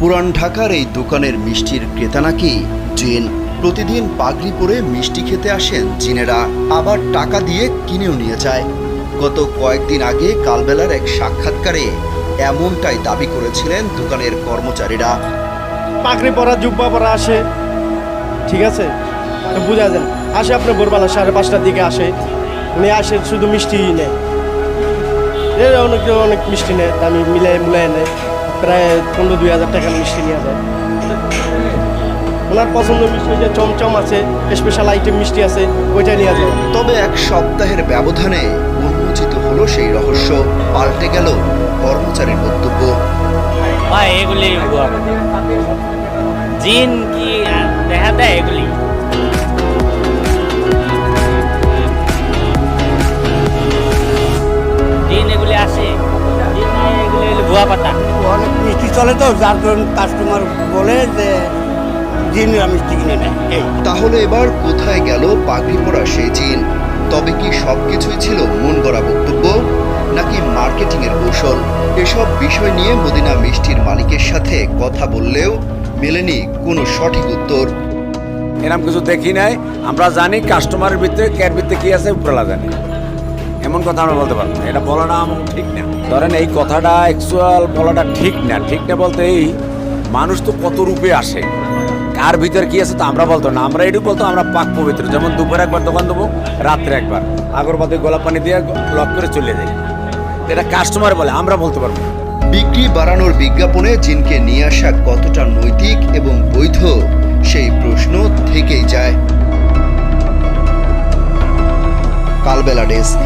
পুরান ঢাকার এই দোকানের মিষ্টির ক্রেতা নাকি জিন। প্রতিদিন পাগড়ি পরে মিষ্টি খেতে আসেন জিনেরা, আবার টাকা দিয়ে কিনেও নিয়ে যায়। গত কয়েকদিন আগে কালবেলার এক সাক্ষাৎকারে এমনটাই দাবি করেছিলেন দোকানের কর্মচারীরা। পাগড়ি পরা জুব্বা পরা আসে, ঠিক আছে, বোঝা যায় আসে আপনার ভোরবেলা 5:30টার দিকে আসে। উনি আসে শুধু মিষ্টি নেয়, অনেক মিষ্টি নেয়, দামি মুলাই নেয়, প্রায় 15-2000 টাকার মিষ্টি নিয়ে যায়। ওনার পছন্দ মিষ্টি যে চমচম আছে, স্পেশাল আইটেম মিষ্টি আছে, ওইটা নিয়ে যায়। তবে এক সপ্তাহের ব্যবধানে উন্মোচিত হলো সেই রহস্য, পাল্টে গেল কর্মচারীর বক্তব্য। ভাই এগুলি জিন কি দেখা দেয়, এগুলি জিন এগুলি আসে, জিন এগুলি ভুয়া কথা। অনেক মিষ্টি চলে তো, যার জন্য কাস্টমার বলে যে জিনরা মিষ্টি কিনে নেয়। তাহলে এবার কোথায় গেল পাগড়ি পরা সেই জিন? তবে কি সবকিছুই ছিল মন গড়া বক্তব্য, নাকি মার্কেটিং এর কৌশল? এসব বিষয় নিয়ে মদিনা মিষ্টির মালিকের সাথে কথা বললেও মেলেনি কোনো সঠিক উত্তর। এরকম কিছু দেখি নাই। আমরা জানি কাস্টমারের ভিতরে কেয়ার ভিতরে কি আছে উপরলা জানি, এমন কথা আমরা বলতে পারবো না। এটা বলাটা আমার ঠিক না। ধরেন এই কথাটা অ্যাকচুয়াল বলাটা ঠিক না। ঠিক না বলতে এই মানুষ তো কত রূপে আসে, কার ভিতরে কি আছে তো আমরা বলতো না। আমরা এটুকু বলতো আমরা পাক পবিত্র, যেমন দুপুরে একবার দোকান দেবো, রাত্রে একবার আগরবাতি গোলাপ পানি দিয়ে লক করে চলে যাই। এটা কাস্টমার বলে, আমরা বলতে পারবো না। বিক্রি বাড়ানোর বিজ্ঞাপনে জিনকে নিয়ে আসা কতটা নৈতিক এবং বৈধ, সেই প্রশ্ন থেকেই যায়। কালবেলা ডেস্ক।